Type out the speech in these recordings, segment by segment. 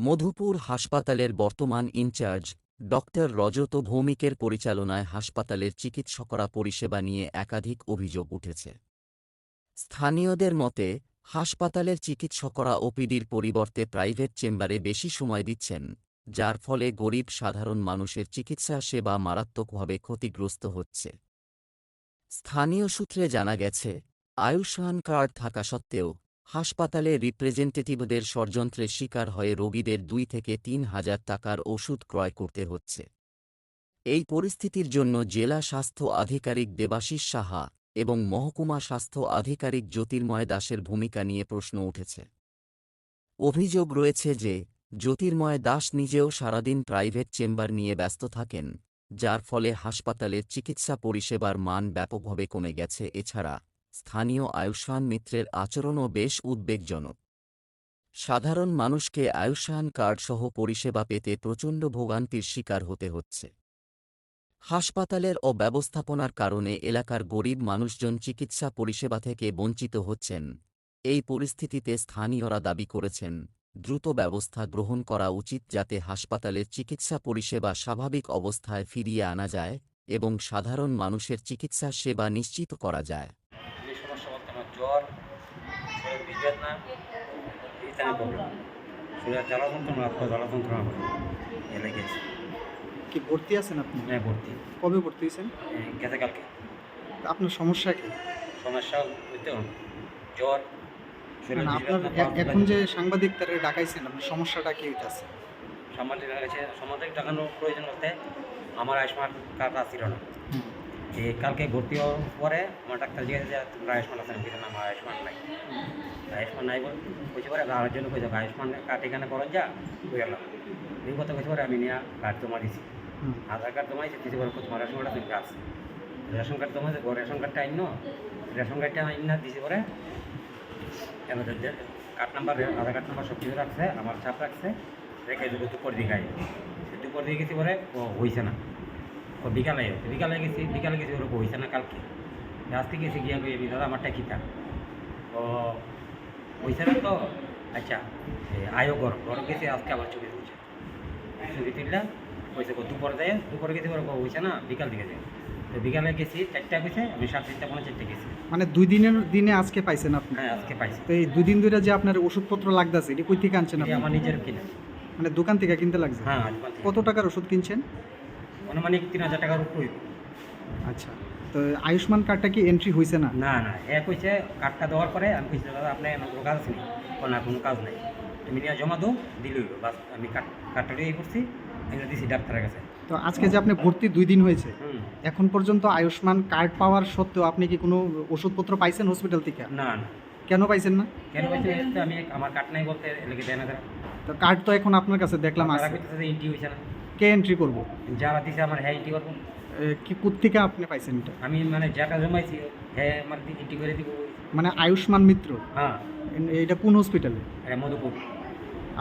মধুপুর হাসপাতালের বর্তমান in charge doctor রজত ভৌমিকের পরিচালনায় হাসপাতালের চিকিৎসকরা পরিষেবা নিয়ে একাধিক অভিযোগ উঠেছে। স্থানীয়দের মতে, হাসপাতালের চিকিৎসকরা ওপিডির পরিবর্তে প্রাইভেট চেম্বারে বেশি সময় দিচ্ছেন, যার ফলে গরিব সাধারণ মানুষের চিকিৎসা সেবা মারাত্মকভাবে ক্ষতিগ্রস্ত হচ্ছে। স্থানীয় সূত্রে জানা গেছে, আয়ুষ্মান কার্ড থাকা সত্ত্বেও হাসপাতালে রিপ্রেজেন্টেটিভদের ষড়যন্ত্রের শিকার হয়ে রোগীদের 2 থেকে 3 হাজার টাকার ওষুধ ক্রয় করতে হচ্ছে। এই পরিস্থিতির জন্য জেলা স্বাস্থ্য আধিকারিক দেবাশিস সাহা এবং মহকুমা স্বাস্থ্য আধিকারিক জ্যোতির্ময় দাসের ভূমিকা নিয়ে প্রশ্ন উঠেছে। অভিযোগ রয়েছে যে, জ্যোতির্ময় দাস নিজেও সারাদিন প্রাইভেট চেম্বার নিয়ে ব্যস্ত থাকেন, যার ফলে হাসপাতালের চিকিৎসা পরিষেবার মান ব্যাপকভাবে কমে গেছে। এছাড়া স্থানীয় আয়ুষ্মান মিত্রের আচরণও বেশ উদ্বেগজনক। সাধারণ মানুষকে আয়ুষ্মান কার্ডসহ পরিষেবা পেতে প্রচণ্ড ভোগান্তির শিকার হতে হচ্ছে। হাসপাতালের অব্যবস্থাপনার কারণে এলাকার গরিব মানুষজন চিকিৎসা পরিষেবা থেকে বঞ্চিত হচ্ছেন। এই পরিস্থিতিতে স্থানীয়রা দাবি করেছেন, দ্রুত ব্যবস্থা গ্রহণ করা উচিত যাতে হাসপাতালের চিকিৎসা পরিষেবা স্বাভাবিক অবস্থায় ফিরিয়ে আনা যায় এবং সাধারণ মানুষের চিকিৎসা সেবা নিশ্চিত করা যায়। জ্বর, বেদনা, ইত্যাদি প্রবলেম, শরীরে জ্বালা যন্ত্রণা, জ্বালা যন্ত্রণা লেগেছে। কি ভর্তি আছেন আপনি? হ্যাঁ, ভর্তি। কবে ভর্তি হয়েছেন? গতকালকে। আপনার সমস্যা কি? সমস্যা হইতে জ্বর, এখন যে সাংবাদিক তারা ডাকাইছেন, আপনার সমস্যাটা কি হইতেছে? সাংবাদিক ডাকানোর প্রয়োজন বলতে আমার আয়ুষ্মান কার্ড ছিল না। কালকে ভর্তি হওয়ার পরে আমার ডাক্তার জিজ্ঞাসা যে তোমরা আয়ুষ্মান আছে নাকি? না, আমার আয়ুষ্মান নাই। আয়ুষ্মান নাই বলছে পরে আমার জন্য কইছে আয়ুষ্মান কার্ড এখানে করেন যা হয়ে গেলাম। এই কথা কইছে পরে আমি নিয়ে কার্ড জমা দিছি। আধার কার্ড জমা দিয়েছি পরে তোমার রেশন কার্ডটা তুমি আছে। রেশন কার্ড জমা দিয়েছে, রেশন কার্ডটা আইন রেশন কার্ডটা আইন না দিয়েছি পরে কার্ড নাম্বার, আধার কার্ড নাম্বার সব কিছু রাখছে, আমার ছাপ রাখছে, রেখে দুপুর দিকে আই। দুপুর দিয়ে গেছি পরে হয়েছে না। ও বিকালে গেছি ওরকম হয়েছে না। কালকে আজকে গেছি গিয়া কই দাদা আমারটা কী থাক ও হয়েছে না তো। আচ্ছা, আয়ো ঘর গেছি, আজকে আবার ছবি তুললাম হয়েছে দুপুরে গেছি ওরকম হয়েছে না। বিকাল দিকে যাই তো বিকালে গেছি 4টা গেছে, আমি 3:30 পৌনে 4টে গেছি। মানে 2 দিনে আজকে পাইছেন আপনি? হ্যাঁ, আজকে পাইছি। তো এই 2 দিন ধরে যে আপনার ওষুধপত্র লাগতেছে, এটা কই থেকে আনছেন আপনি? আমার নিজের কিনা। মানে দোকান থেকে কিনতে লাগছে? হ্যাঁ। কত টাকার ওষুধ কিনছেন? অনুমানিক 3000 টাকার উপর। আচ্ছা, তো আয়ুষ্মান কার্ডটা কি এন্ট্রি হয়েছে না? না, কইছে কার্ডটা দেওয়ার পরে আমি কইছি দাদা আপনি কোনো কাজ আছে না? কোনো কাজ নেই, তুমি নিয়ে জমা দাও, দিলেই বাস। আমি কার্ডটা নিয়ে করছি, আমি দিছি ডাক্তারের কাছে। তো আজকে যে আপনি ভর্তি 2 দিন হয়েছে, এখন পর্যন্ত আয়ুষ্মান কার্ড পাওয়ার সত্ত্বেও আপনি কি কোনো ওষুধপত্র পাইছেন হসপিটাল থেকে? না। কেন পাইছেন না? কেন পাইছেন? আমি আমার কার্ড নাই বলতে লেগে দেয় না তারা। তো কার্ড তো এখন আপনার কাছে দেখলাম আছে। এন্ট্রি হয়েছে না। কে এন্ট্রি করবো? যারা দিছে আমার হ্যাঁ এন্ট্রি করবো। কি কোত্থেকে আপনি পাইছেন এটা? আমি মানে যাটা জমাইছি হ্যাঁ আমার এন্ট্রি করে দিব। মানে আয়ুষ্মান মিত্র? হ্যাঁ। এটা কোন হসপিটালে? মধুপুর।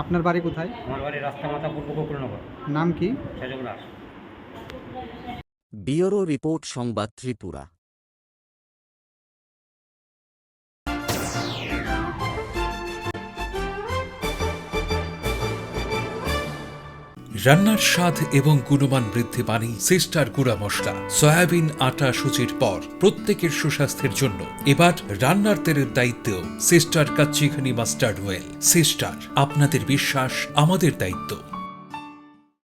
আপনার বাড়ি কোথায়? আমার বাড়ি রাস্তা মাথা পূর্ব গোকুলনগর। নাম কি? সজল দাস। ব্যুরো রিপোর্ট, সংবাদ ত্রিপুরা। রান্নার স্বাদ এবং গুণমান বৃদ্ধি পানি সিস্টার গুঁড়া মশলা, সয়াবিন আটা সুজির পর প্রত্যেকের সুস্বাস্থ্যের জন্য এবার রান্নার তেলের দায়িত্বেও sister kachi ghani mustard oil. Sister, আপনাদের বিশ্বাস আমাদের দায়িত্ব।